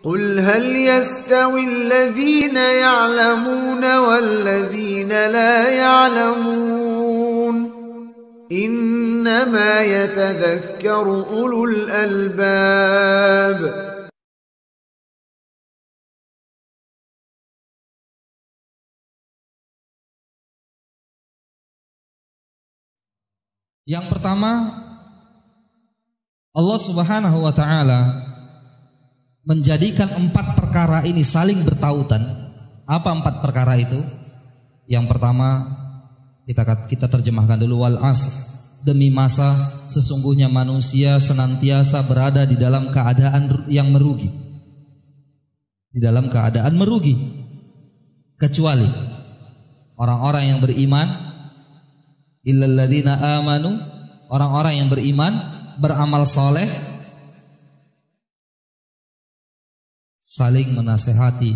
قل هل يستوي الذين يعلمون والذين لا يعلمون إنما يتذكر أولو الألباب. Yang pertama, Allah Subhanahu wa ta'ala menjadikan 4 perkara ini saling bertautan. Apa 4 perkara itu? Yang pertama kita terjemahkan dulu, wal asr, demi masa sesungguhnya manusia senantiasa berada di dalam keadaan yang merugi. Di dalam keadaan merugi, kecuali orang-orang yang beriman. Illal ladzina amanu, orang-orang yang beriman, beramal soleh, saling menasehati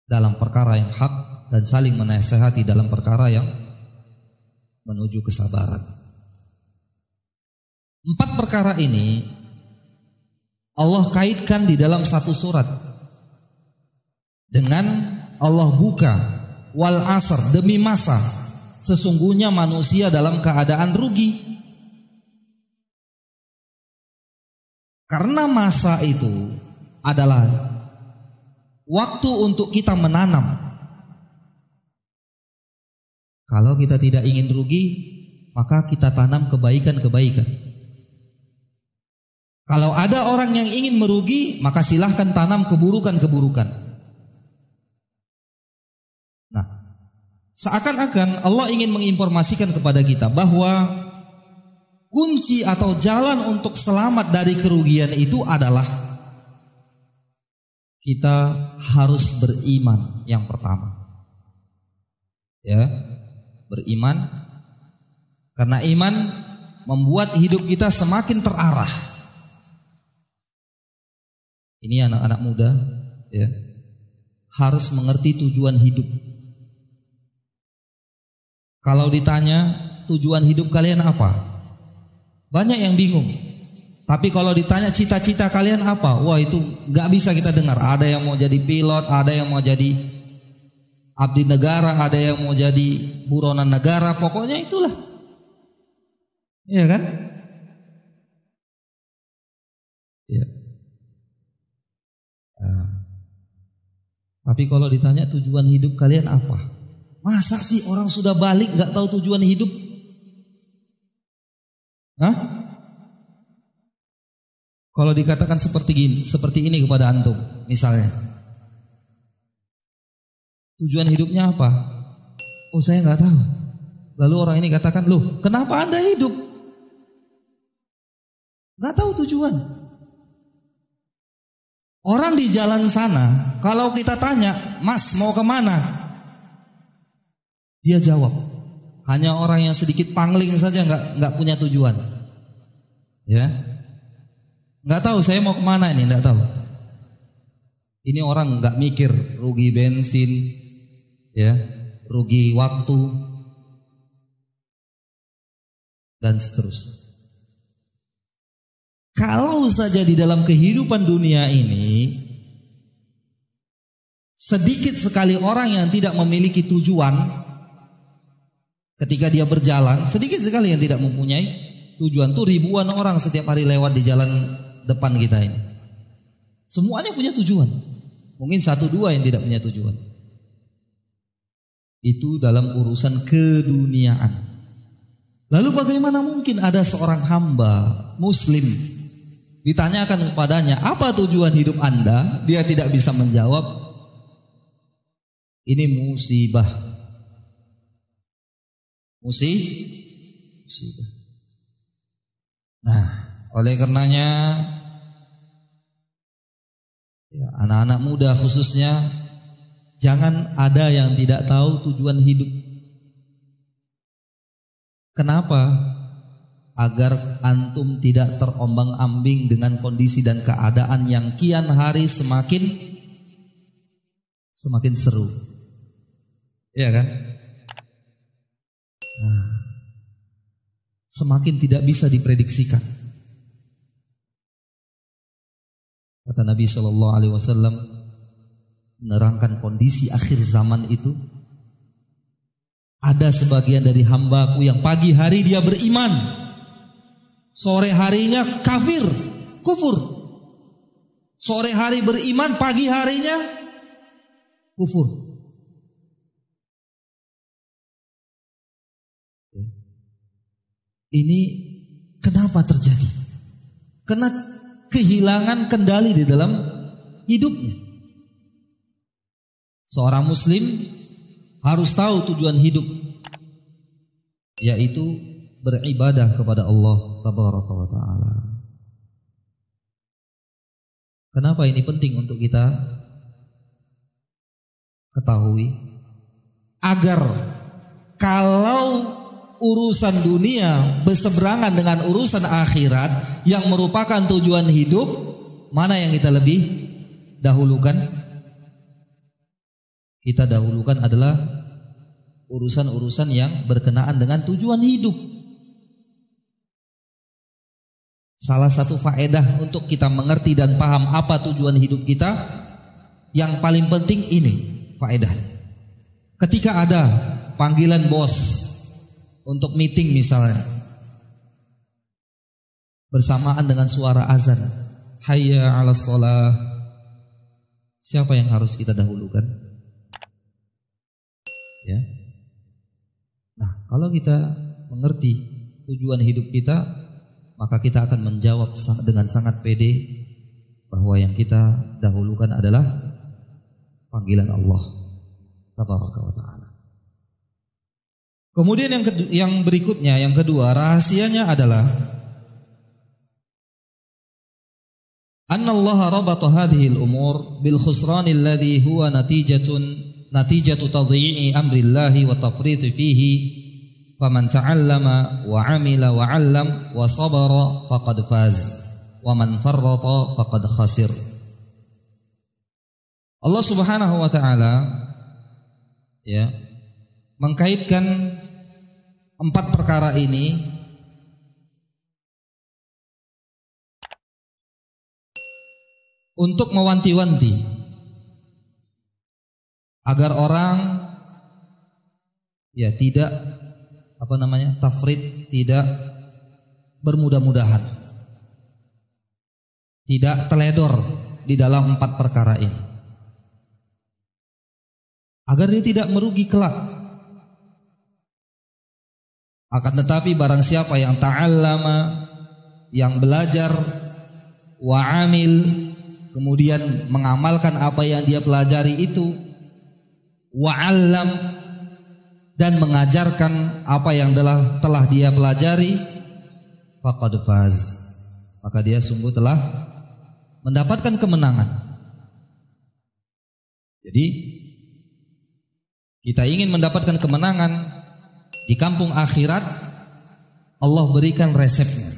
dalam perkara yang hak dan saling menasehati dalam perkara yang menuju kesabaran. 4 perkara ini Allah kaitkan di dalam satu surat dengan Allah buka, wal asr, demi masa sesungguhnya manusia dalam keadaan rugi. Karena masa itu adalah waktu untuk kita menanam. Kalau kita tidak ingin rugi, maka kita tanam kebaikan-kebaikan. Kalau ada orang yang ingin merugi, maka silahkan tanam keburukan-keburukan. Nah, seakan-akan Allah ingin menginformasikan kepada kita bahwa kunci atau jalan untuk selamat dari kerugian itu adalah kita harus beriman yang pertama. Ya, beriman, karena iman membuat hidup kita semakin terarah. Ini anak-anak muda, ya, harus mengerti tujuan hidup. Kalau ditanya tujuan hidup kalian apa? Banyak yang bingung. Tapi kalau ditanya cita-cita kalian apa? Wah, itu gak bisa kita dengar. Ada yang mau jadi pilot, ada yang mau jadi abdi negara, ada yang mau jadi buronan negara. Pokoknya itulah. Iya kan? Ya. Nah. Tapi kalau ditanya tujuan hidup kalian apa? Masa sih orang sudah balik gak tahu tujuan hidup? Hah? Kalau dikatakan seperti ini kepada antum, misalnya, tujuan hidupnya apa? Oh, saya nggak tahu. Lalu orang ini katakan, loh, kenapa Anda hidup? Nggak tahu tujuan. Orang di jalan sana, kalau kita tanya, Mas mau kemana? Dia jawab, hanya orang yang sedikit pangling saja nggak punya tujuan, ya, nggak tahu saya mau kemana ini, nggak tahu. Ini orang nggak mikir rugi bensin, ya, rugi waktu dan seterusnya. Kalau saja di dalam kehidupan dunia ini sedikit sekali orang yang tidak memiliki tujuan. Ketika dia berjalan, sedikit sekali yang tidak mempunyai tujuan. Tuh ribuan orang setiap hari lewat di jalan depan kita ini. Semuanya punya tujuan. Mungkin 1-2 yang tidak punya tujuan. Itu dalam urusan keduniaan. Lalu bagaimana mungkin ada seorang hamba muslim ditanyakan kepadanya, apa tujuan hidup Anda? Dia tidak bisa menjawab. Ini musibah. Musibah. Nah, oleh karenanya ya, anak-anak muda khususnya jangan ada yang tidak tahu tujuan hidup. Kenapa? Agar antum tidak terombang-ambing dengan kondisi dan keadaan yang kian hari semakin seru. Iya kan? Nah, semakin tidak bisa diprediksikan. Kata Nabi Shallallahu Alaihi Wasallam menerangkan kondisi akhir zaman itu, ada sebagian dari hambaku yang pagi hari dia beriman, sore harinya kafir, kufur. Sore hari beriman, pagi harinya kufur. Ini kenapa terjadi? Karena kehilangan kendali di dalam hidupnya. Seorang muslim harus tahu tujuan hidup, yaitu beribadah kepada Allah Tabaraka wa Ta'ala. Kenapa ini penting untuk kita ketahui? Agar kalau urusan dunia berseberangan dengan urusan akhirat yang merupakan tujuan hidup, mana yang kita lebih dahulukan? Kita dahulukan adalah urusan-urusan yang berkenaan dengan tujuan hidup. Salah satu faedah untuk kita mengerti dan paham apa tujuan hidup kita, yang paling penting ini faedah. Ketika ada panggilan bos untuk meeting misalnya, bersamaan dengan suara azan, hayya 'alas shalah, siapa yang harus kita dahulukan? Ya. Nah, kalau kita mengerti tujuan hidup kita, maka kita akan menjawab dengan sangat pede bahwa yang kita dahulukan adalah panggilan Allah Tabaraka wa Ta'ala. Kemudian yang berikutnya, yang kedua, rahasianya adalah annallaha rabata hadhihi al-umur bil khusrani alladhi huwa natijatu tadhi'i amrillahi wa tafriti fihi, faman ta'allama wa 'amila wa 'allam wa sabara faqad faz wa man farrata faqad khasir. Allah Subhanahu wa Ta'ala ya mengkaitkan 4 perkara ini untuk mewanti-wanti agar orang ya tidak tafrid, tidak bermudah-mudahan, tidak teledor di dalam 4 perkara ini, agar dia tidak merugi kelak. Akan tetapi barang siapa yang ta'allama, yang belajar, wa amil, kemudian mengamalkan apa yang dia pelajari itu, wa 'allam, dan mengajarkan apa yang telah dia pelajari, faqad faz, maka dia sungguh telah mendapatkan kemenangan. Jadi kita ingin mendapatkan kemenangan di kampung akhirat, Allah berikan resepnya.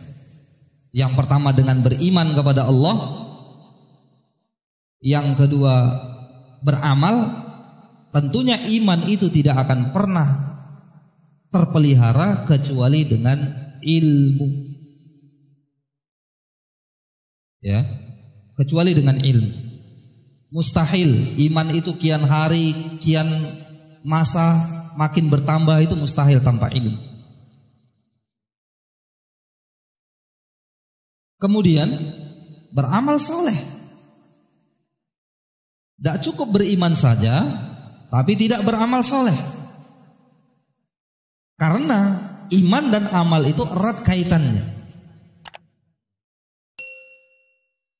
Yang pertama dengan beriman kepada Allah, yang kedua beramal. Tentunya iman itu tidak akan pernah terpelihara kecuali dengan ilmu. Ya, kecuali dengan ilmu. Mustahil iman itu kian hari, kian masa makin bertambah, itu mustahil tanpa ilmu. Kemudian beramal soleh. Tidak cukup beriman saja, tapi tidak beramal soleh. Karena iman dan amal itu erat kaitannya.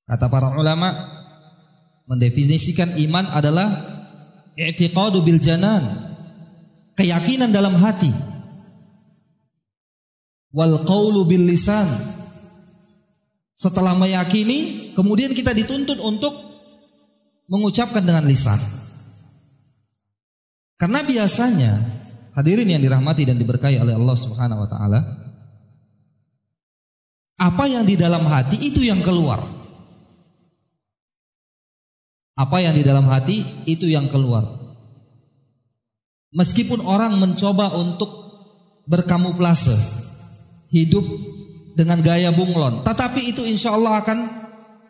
Kata para ulama mendefinisikan iman adalah i'tiqadu bil janan, keyakinan dalam hati, wal qaulu bil lisan. Setelah meyakini, kemudian kita dituntut untuk mengucapkan dengan lisan. Karena biasanya hadirin yang dirahmati dan diberkahi oleh Allah Subhanahu wa Ta'ala, apa yang di dalam hati itu yang keluar. Apa yang di dalam hati itu yang keluar. Meskipun orang mencoba untuk berkamuflase, hidup dengan gaya bunglon, tetapi itu insya Allah akan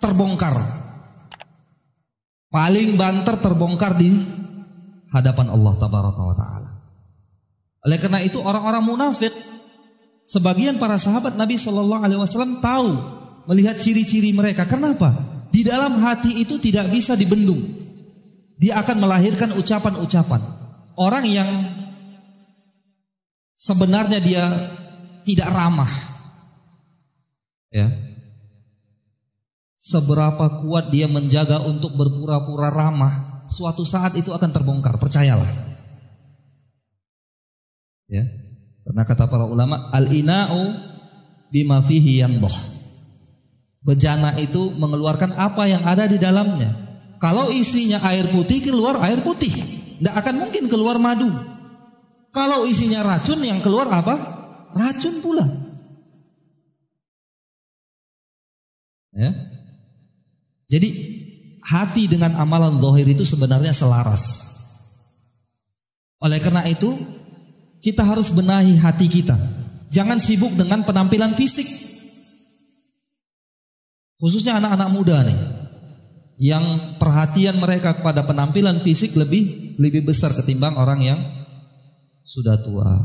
terbongkar paling banter terbongkar di hadapan Allah tabaraka wa taala. Oleh karena itu orang-orang munafik, sebagian para sahabat Nabi sallallahu alaihi wasallam tahu, melihat ciri-ciri mereka. Kenapa? Di dalam hati itu tidak bisa dibendung. Dia akan melahirkan ucapan-ucapan. Orang yang sebenarnya dia tidak ramah, ya, seberapa kuat dia menjaga untuk berpura-pura ramah, suatu saat itu akan terbongkar, percayalah. Ya, karena kata para ulama, al-ina'u bima fihi yandah. Bejana itu mengeluarkan apa yang ada di dalamnya. Kalau isinya air putih, keluar air putih. Tidak akan mungkin keluar madu. Kalau isinya racun, yang keluar apa? Racun pula. Ya. Jadi hati dengan amalan zahir itu sebenarnya selaras. Oleh karena itu kita harus benahi hati kita. Jangan sibuk dengan penampilan fisik. Khususnya anak-anak muda nih, yang perhatian mereka kepada penampilan fisik lebih besar ketimbang orang yang sudah tua.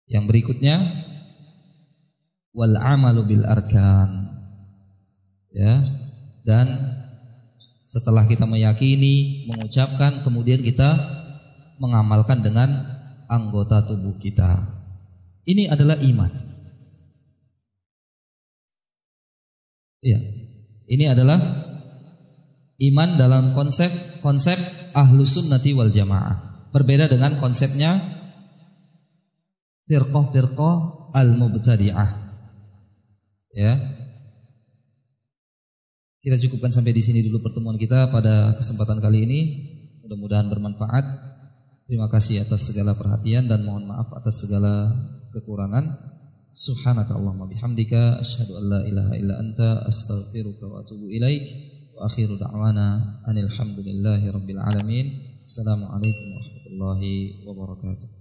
Yang berikutnya, wal amalu bil arkan. Ya, dan setelah kita meyakini, mengucapkan, kemudian kita mengamalkan dengan anggota tubuh kita. Ini adalah iman. Iya, ini adalah iman dalam konsep ahlus sunnati wal jamaah. Berbeda dengan konsepnya firqah al-mubtadi'ah. Ya. Kita cukupkan sampai di sini dulu pertemuan kita pada kesempatan kali ini. Mudah-mudahan bermanfaat. Terima kasih atas segala perhatian dan mohon maaf atas segala kekurangan. Subhanaka Allahumma bihamdika asyhadu an la ilaha illa anta astaghfiruka wa atubu ilaik. Wa akhiru da'wana anil hamdulillahi rabbil alamin. Assalamualaikum warahmatullahi wabarakatuh.